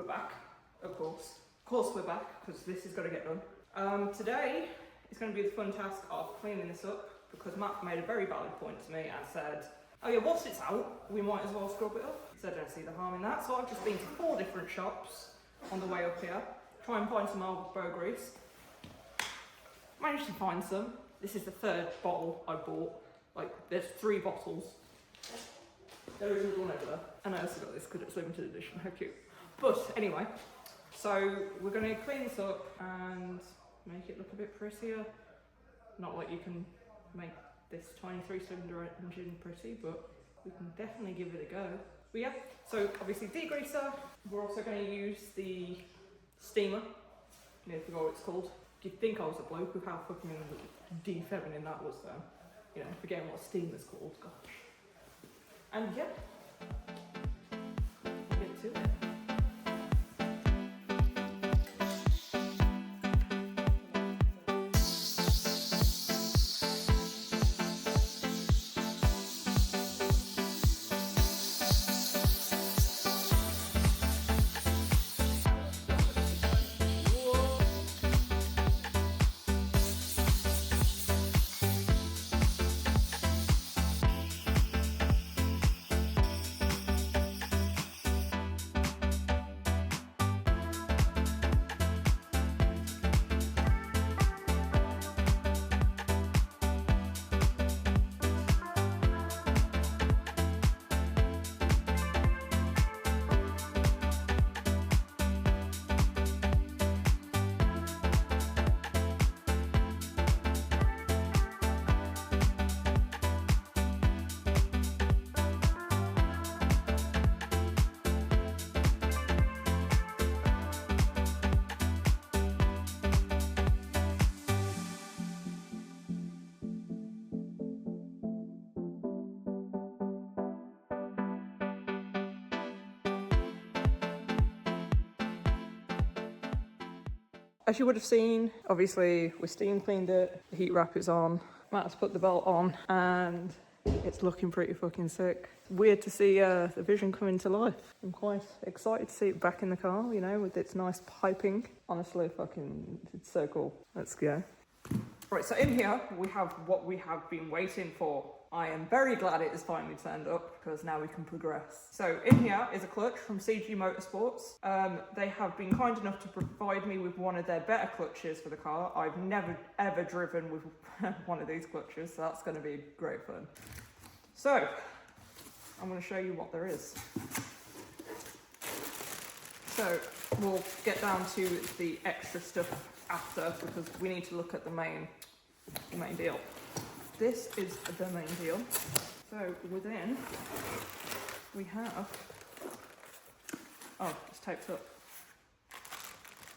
we're back, of course. Of course we're back, because this is going to get done. Today is going to be the fun task of cleaning this up, because Matt made a very valid point to me and said, oh yeah, whilst it's out, we might as well scrub it up. So I don't see the harm in that. So I've just been to 4 different shops on the way up here, try and find some elbow grease. Managed to find some. This is the 3rd bottle I bought. Like, there's 3 bottles. There is one over there. And I also got this because it's limited edition, how cute. But anyway, so we're going to clean this up and make it look a bit prettier. Not like you can make this tiny 3-cylinder engine pretty, but we can definitely give it a go. But yeah, so obviously degreaser. We're also going to use the steamer. I forgot what it's called. You'd think I was a bloke with how fucking de-feminine that was though. You know, forgetting what steamer's called, gosh. And yeah, we'll get to it. As you would have seen, obviously we steam cleaned it, the heat wrap is on, Matt's put the belt on and it's looking pretty fucking sick. Weird to see the Vision come into life. I'm quite excited to see it back in the car, you know, with its nice piping. Honestly, fucking, it's so cool. Let's go. Right, so in here we have what we have been waiting for. I am very glad it has finally turned up because now we can progress. So in here is a clutch from CG Motorsports. They have been kind enough to provide me with one of their better clutches for the car. I've never ever driven with one of these clutches, so that's going to be great fun. So I'm going to show you what there is. So we'll get down to the extra stuff after because we need to look at the main deal. This is the main deal. So within we have, oh, it's taped up.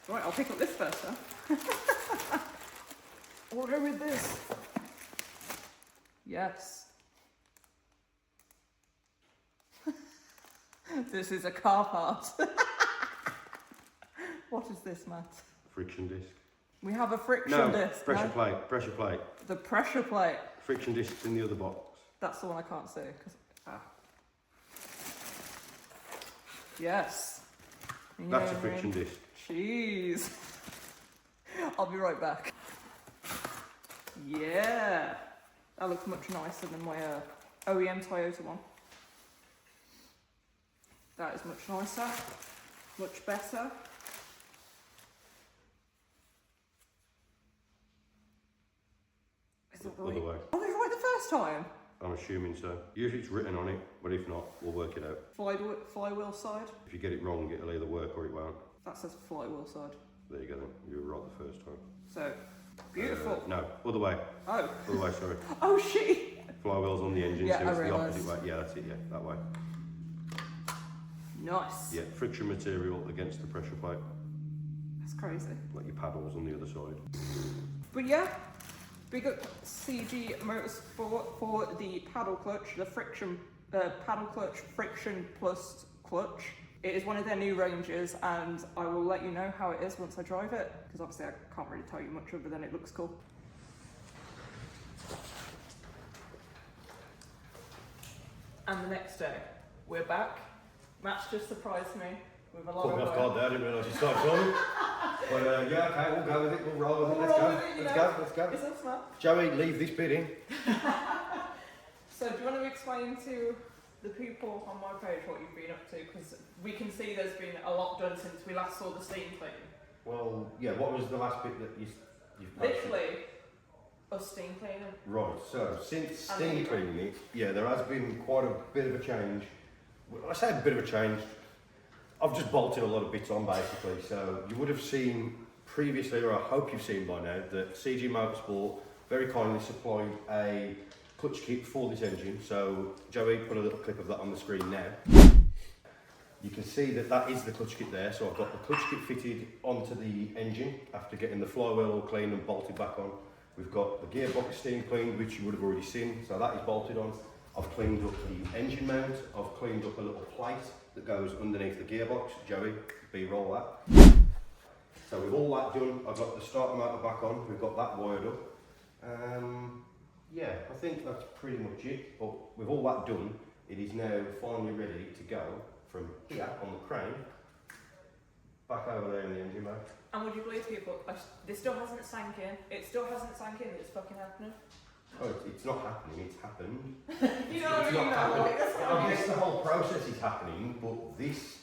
Right, I'll pick up this first, huh? We'll go with this. Yes. This is a car part. What is this, Matt? Friction disc. We have a friction disc. Pressure plate, pressure plate. The pressure plate. Friction disc's in the other box. That's the one I can't see. Yes. That's a friction disc. Jeez. I'll be right back. Yeah. That looks much nicer than my OEM Toyota one. That is much nicer. Much better. Is it Other way. Oh, they right the first time? I'm assuming so. Usually it's written on it, but if not, we'll work it out. Flywheel side? If you get it wrong, it'll either work or it won't. That says flywheel side. There you go then. You were right the first time. So, beautiful. No, other way. Oh. Other way, sorry. Oh, shit. Flywheel's on the engine, Yeah, so it's I the realised. opposite way. Yeah, that's it, yeah, that way. Nice. Yeah, friction material against the pressure plate. That's crazy. Like your paddles on the other side. But yeah, big up CG Motorsport for the paddle clutch, the friction paddle clutch, friction plus clutch. It is one of their new ranges and I will let you know how it is once I drive it, because obviously I can't really tell you much other than it looks cool. And the next day, we're back. Matt's just surprised me with a lot Caught me of off guard there, I didn't realise you started filming. But yeah, okay, we'll go with it, we'll roll with it, let's go. Is that smart? Joey, leave this bit in. So do you want to explain to the people on my page what you've been up to? Because we can see there's been a lot done since we last saw the steam clean. Well, yeah, what was the last bit that you've posted? Literally, us steam cleaning. Right, so since steam cleaning it, yeah, there has been quite a bit of a change. Well, I say a bit of a change, I've just bolted a lot of bits on basically, so you would have seen previously, or I hope you've seen by now, that CG Motorsport very kindly supplied a clutch kit for this engine. So Joey put a little clip of that on the screen now. You can see that that is the clutch kit there. So I've got the clutch kit fitted onto the engine after getting the flywheel all cleaned and bolted back on. We've got the gearbox steam cleaned, which you would have already seen, so that is bolted on. I've cleaned up the engine mount, I've cleaned up a little plate that goes underneath the gearbox. Joey, B-roll that. So with all that done, I've got the starter motor back on, we've got that wired up. Yeah, I think that's pretty much it, but with all that done, it is now finally ready to go from here on the crane, back over there in the engine mount. And would you believe people, this still hasn't sank in. It still hasn't sank in that it's fucking happening. Oh, it's not happening, it's happened. You know what I mean? I guess the whole process is happening, but this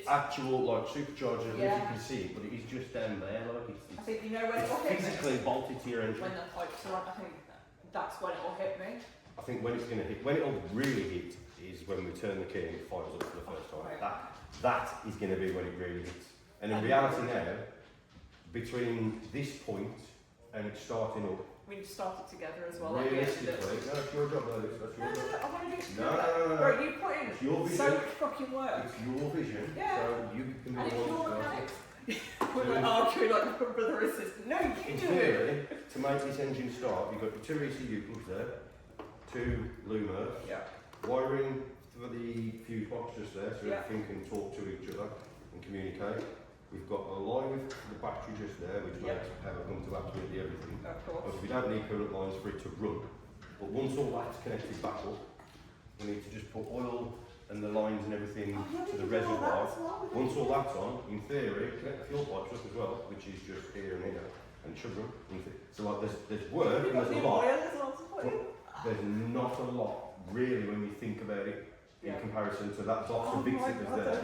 actual like supercharger, yeah. You can see it, but it is just down there. Like it's I think you know when it will hit me. physically bolted to your engine. When the pipes are on, I think that's when it will hit me. I think when it's going to hit, when it'll really hit, is when we turn the key and it fires up for the first time. Right. That is going to be when it really hits. And in reality now, between this point and it starting up, we need to start it together as well. realistically, no, it's your job, though. That's your job. I want to do it No. Bro, you put in It's your vision. so much fucking work. It's your vision, Yeah. so you can And be it's the one your to start mechanics. it. We're like arguing like a brother and sister. No, you In do it. theory, to make this engine start, you've got your two ECU plugs there, two lumers, Yeah. wiring for the fuse box just there, so Yeah. everything can talk to each other and communicate. We've got a line for the battery just there, which Yeah. makes power come to absolutely everything. Of course. Obviously, we don't need current lines for it to run, but once all that's connected back up, we need to just put oil and the lines and everything to the reservoir. Once all that's on, in theory, connect the fuel pipes up as well, which is just here and here, and should run. So like, there's work and there's a lot. There's not a lot really when you think about it in comparison to that box of bits that was there.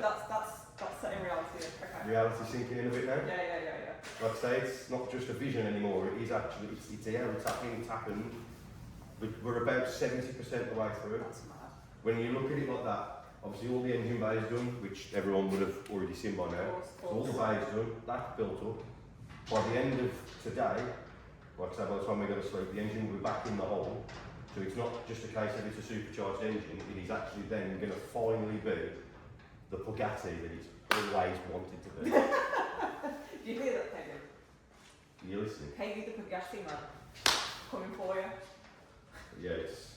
That's setting reality. Okay. Reality sinking in a bit now. Yeah. Like I say, it's not just a vision anymore. It is actually, it's here, it's happening, it's happened. We're about 70% of the way through. That's mad. When you look at it like that, obviously all the engine bay is done, which everyone would have already seen by now. So all the bay is done, that's built up. By the end of today, like I say, by the time we go to sleep, the engine will be back in the hole. So it's not just a case of it's a supercharged engine, it is actually then going to finally be the Pugatti that it's always wanted to be. Do you hear that, Peggy? You listening? Peggy the Pugatti man. Coming for you. Yeah, it's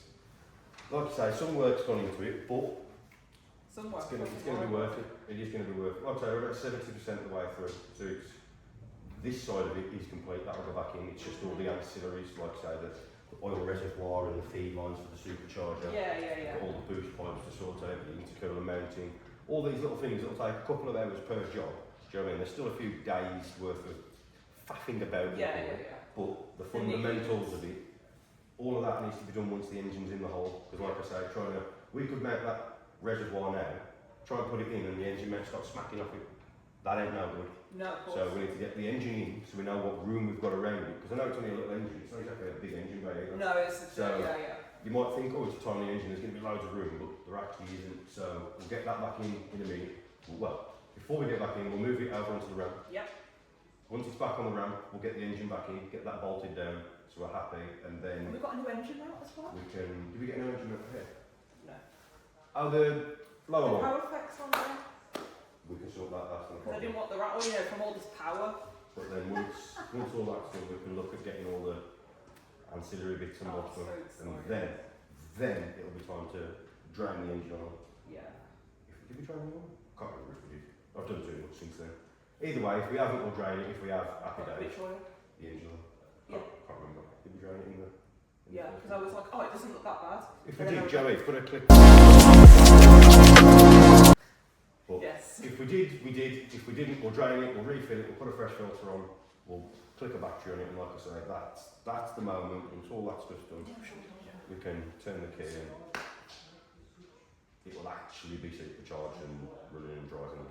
like I say, some work's gone into it, but Some work. it's going to be worth it. It is going to be worth it. Like I say, we're about 70% of the way through. So this side of it is complete. That'll go back in. It's just all the ancillaries, like I say, the oil reservoir and the feed lines for the supercharger. Yeah. All the boost pipes to sort out, the intercooler mounting. All these little things that'll take a couple of hours per job. Do you know what I mean? There's still a few days worth of faffing about. Yeah. But the fundamentals of it, all of that needs to be done once the engine's in the hole. Because like I say, we could mount that reservoir now, try and put it in and the engine mount starts smacking off it. That ain't no good. No, of course. So we need to get the engine in so we know what room we've got around it. Because I know it's only a little engine, it's not exactly a big engine bay either. No, it's yeah. You might think, oh, it's a tiny engine, there's going to be loads of room, but there actually isn't. So we'll get that back in a minute. Well, before we get back in, we'll move it over onto the ramp. Yep. Once it's back on the ramp, we'll get the engine back in, get that bolted down, so we're happy, and then Have we got a new engine out as well? we can. Did we get a new engine out here? No. Oh, the lower The one. power effects on there? We can sort that. That's not a Because I problem. didn't want the rattle, from all this power. But then once all that's done, we can look at getting all the ancillary bits and bobs done, and then it'll be time to drain the engine on. Yeah. Did we drain the engine on? Can't remember if we did. I've done too much since then. Either way, if we haven't, we'll drain it. If we have, happy days. Which oil? The engine oil. Yeah. Can't remember. Did we drain it in the? Yeah, because I was like, oh, it doesn't look that bad. If we did, Joey, put a clip. But yes. if we did, we did. If we didn't, we'll drain it, we'll refill it, we'll put a fresh filter on, we'll click a battery on it, and like I say, that's the moment. Once all that stuff's done, we can turn the key and it will actually be supercharged and running and driving.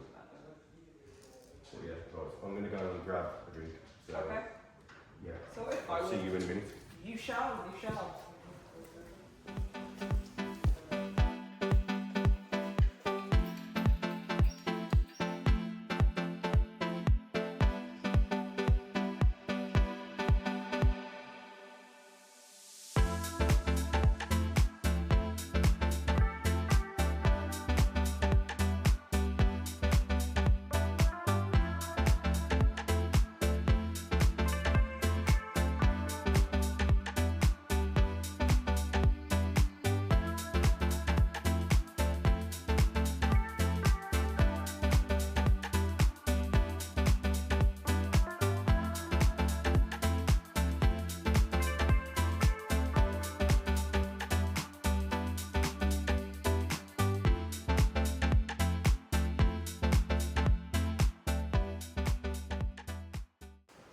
So yeah, right, I'm going to go and grab a drink. So, Okay. Yeah. So if I'll see you in a minute. You shall.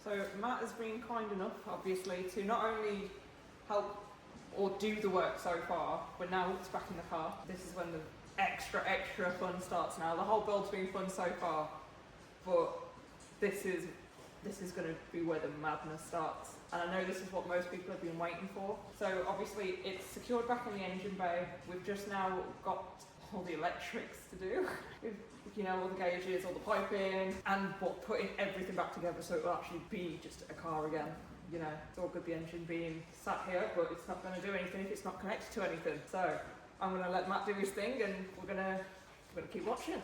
So Matt has been kind enough, obviously, to not only help or do the work so far, but now it's back in the car. This is when the extra fun starts now. The whole build's been fun so far, but this is going to be where the madness starts. And I know this is what most people have been waiting for. So obviously it's secured back in the engine bay. We've just now got all the electrics to do. You know, all the gauges, all the piping, and putting everything back together so it will actually be just a car again. You know, it's all good the engine being sat here, but it's not going to do anything if it's not connected to anything. So I'm going to let Matt do his thing, and we're going to keep watching.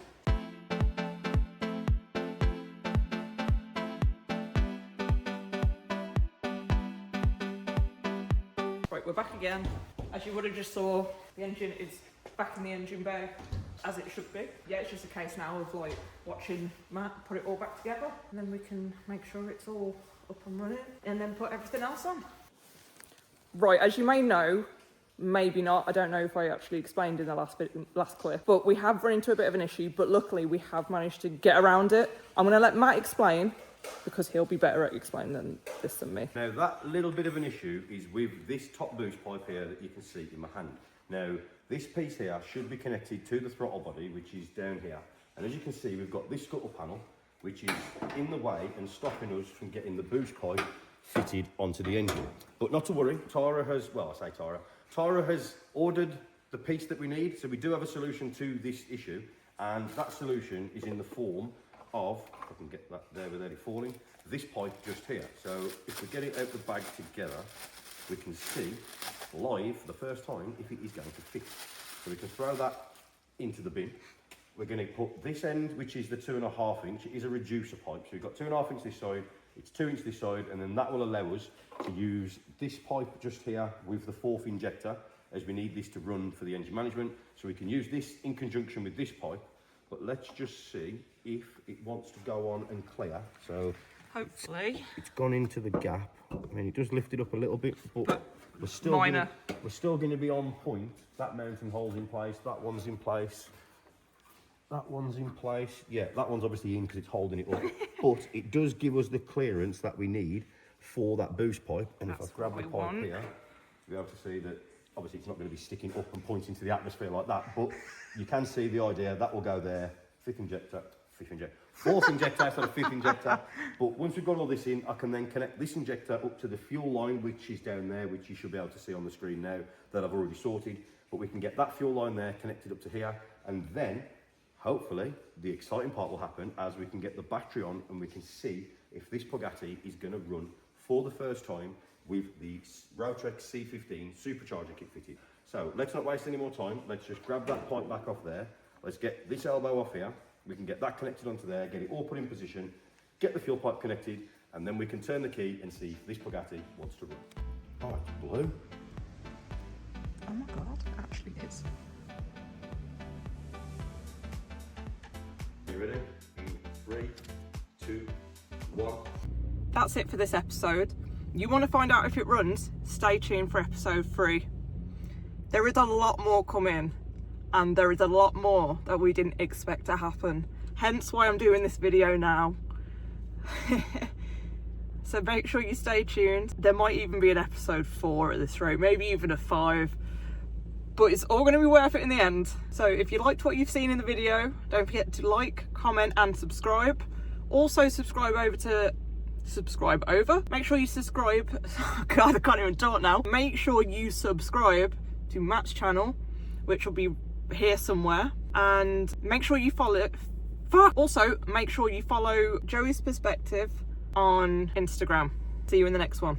Right, we're back again. As you would have just saw, the engine is back in the engine bay, as it should be. Yeah, it's just a case now of like watching Matt put it all back together, and then we can make sure it's all up and running, and then put everything else on. Right, as you may know, maybe not, I don't know if I actually explained in the last clip, but we have run into a bit of an issue, but luckily we have managed to get around it. I'm going to let Matt explain, because he'll be better at explaining this than me. Now that little bit of an issue is with this top boost pipe here that you can see in my hand. Now this piece here should be connected to the throttle body, which is down here. And as you can see, we've got this scuttle panel, which is in the way and stopping us from getting the boost pipe fitted onto the engine. But not to worry, Tara has ordered the piece that we need. So we do have a solution to this issue. And that solution is in the form of, if I can get that there without it falling, this pipe just here. So if we get it out the bag together, we can see live for the first time if it is going to fit. So we can throw that into the bin. We're going to put this end, which is the 2.5 inch, it is a reducer pipe. So we've got 2.5 inch this side, it's 2 inch this side, and then that will allow us to use this pipe just here with the 4th injector, as we need this to run for the engine management. So we can use this in conjunction with this pipe, but let's just see if it wants to go on and clear. So hopefully it's gone into the gap. I mean, it does lift it up a little bit, but we're still minor. We're still going to be on point. That mounting hole's in place, that one's in place, that one's in place. Yeah, that one's obviously in because it's holding it up, but it does give us the clearance that we need for that boost pipe. And if I grab the pipe here, you'll be able to see that obviously it's not going to be sticking up and pointing to the atmosphere like that, but you can see the idea. That will go there, 4th injector instead of 5th injector. But once we've got all this in, I can then connect this injector up to the fuel line, which is down there, which you should be able to see on the screen now that I've already sorted. But we can get that fuel line there connected up to here, and then hopefully the exciting part will happen as we can get the battery on and we can see if this Pugatti is going to run for the first time with the Rotrex C15 supercharger kit fitted. So let's not waste any more time. Let's just grab that pipe back off there. Let's get this elbow off here. We can get that connected onto there, get it all put in position, get the fuel pipe connected, and then we can turn the key and see if this Pugatti wants to run. Oh, it's blue. Oh my God, it actually is. You ready? In 3, 2, 1. That's it for this episode. You want to find out if it runs? Stay tuned for episode 3. There is a lot more coming. and there is a lot more that we didn't expect to happen. Hence why I'm doing this video now. So make sure you stay tuned. There might even be an episode 4 at this rate, maybe even a 5. But it's all going to be worth it in the end. So if you liked what you've seen in the video, don't forget to like, comment and subscribe. Also make sure you subscribe. God, I can't even talk now. Make sure you subscribe to Matt's channel, which will be here somewhere. And make sure you follow Also, make sure you follow Joey's Perspective on Instagram. See you in the next one.